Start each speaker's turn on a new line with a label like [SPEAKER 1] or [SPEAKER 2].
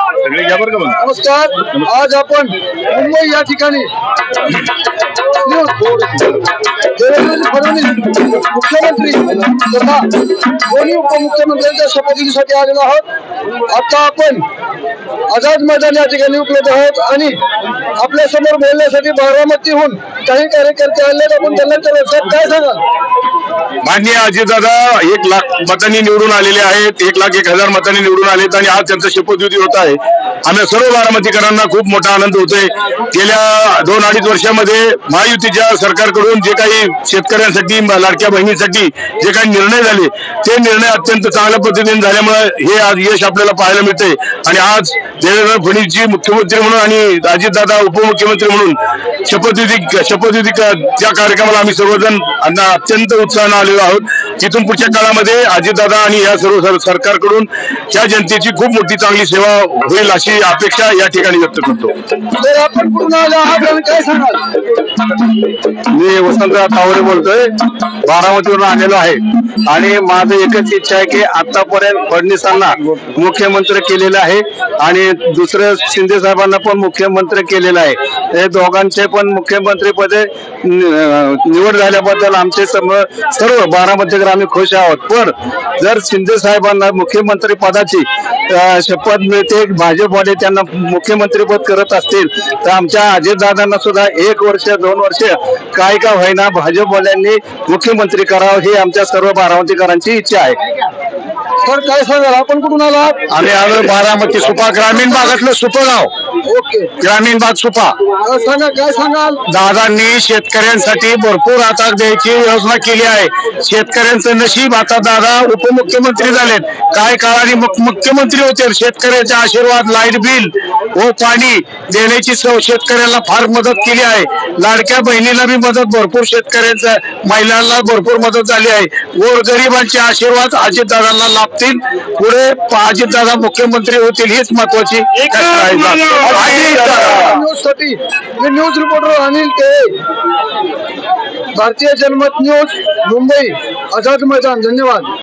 [SPEAKER 1] नमस्कार. आज आपण मुंबई या ठिकाणी देवेंद्र फडणवीस मुख्यमंत्री तथा दोन्ही उपमुख्यमंत्र्यांच्या शपथविधीसाठी आलेलो आहोत. आता आपण आझाद मैदान या ठिकाणी उपलब्ध आहोत आणि आपल्या समोर बोलण्यासाठी बारामतीहून काही कार्यकर्ते आले. आपण त्यांना काय सांगाल?
[SPEAKER 2] माननीय अजितदादा 1 लाख मतांनी निवडून आलेले आहेत. 1,01,000 मतांनी निवडून आलेत आणि आज त्यांचा शपथविधी होत आहे. आम्ही सर्व बारामतीकरांना खूप मोठा आनंद होतोय. गेल्या 2-2.5 वर्षामध्ये महायुतीच्या सरकारकडून जे काही शेतकऱ्यांसाठी लाडक्या बहिणीसाठी जे काही निर्णय झाले ते निर्णय अत्यंत चांगल्या पद्धतीने झाल्यामुळे हे आज यश आपल्याला पाहायला मिळते. आणि आज देवेंद्र फडणवीसजी मुख्यमंत्री म्हणून आणि अजितदादा उपमुख्यमंत्री म्हणून शपथविधी त्या कार्यक्रमाला आम्ही सर्वजण अत्यंत उत्साहाने आलेलो आहोत. तिथून पुढच्या काळामध्ये अजितदादा आणि या सर्व सरकारकडून या जनतेची खूप मोठी चांगली सेवा होईल अशी अपेक्षा या ठिकाणी व्यक्त करतो.
[SPEAKER 1] तर आपण कुठून आलो आहात आणि काय सांगाल?
[SPEAKER 3] मी वसंतराव तावरे बोलतोय, बारामतीवरून आलेलो आहे. आणि माझं एकच इच्छा आहे की आतापर्यंत फडणवीसांना मुख्यमंत्री केलेलं आहे आणि दुसरं शिंदे साहेबांना पण मुख्यमंत्री केलेलं आहे. हे दोघांचे पण मुख्यमंत्री पदे निवड झाल्याबद्दल आमचे सर्व बारामतीकर आम्ही खुश आहोत. पण जर शिंदे साहेबांना मुख्यमंत्री पदाची शपथ मिळते, भाजपवाले त्यांना मुख्यमंत्रीपद करत असतील तर आमच्या अजितदादांना सुद्धा 1 वर्ष 2 वर्ष काय का होईना भाजपवाल्यांनी मुख्यमंत्री करावं ही आमच्या सर्व बारामतीकरांची इच्छा आहे.
[SPEAKER 1] तर काय सांगाल? आपण कुठून आलात?
[SPEAKER 2] आम्ही आलो बारामती सुपा, ग्रामीण भागातलं सुपगाव.
[SPEAKER 1] ओके,
[SPEAKER 2] ग्रामीण भाग सुपा.
[SPEAKER 1] सांगा, काय सांगाल?
[SPEAKER 2] दादांनी शेतकऱ्यांसाठी भरपूर आता द्यायची योजना केली आहे. शेतकऱ्यांचं नशीब आता दादा उपमुख्यमंत्री झालेत. काय काळाने मुख्यमंत्री होते. शेतकऱ्याचा आशीर्वाद, लाईट बिल व पाणी देण्याची शेतकऱ्यांना फार मदत केली आहे. लाडक्या बहिणीला बी मदत भरपूर, शेतकऱ्यांचा महिलांना भरपूर मदत झाली आहे. गोरगरिबांचे आशीर्वाद अजितदादांना लाभतील. पुढे अजितदादा मुख्यमंत्री होतील हीच महत्वाची
[SPEAKER 1] न्यूज रिपोर्टर अनिल के, भारतीय जनमत न्यूज, मुंबई, आझाद मैदान. धन्यवाद.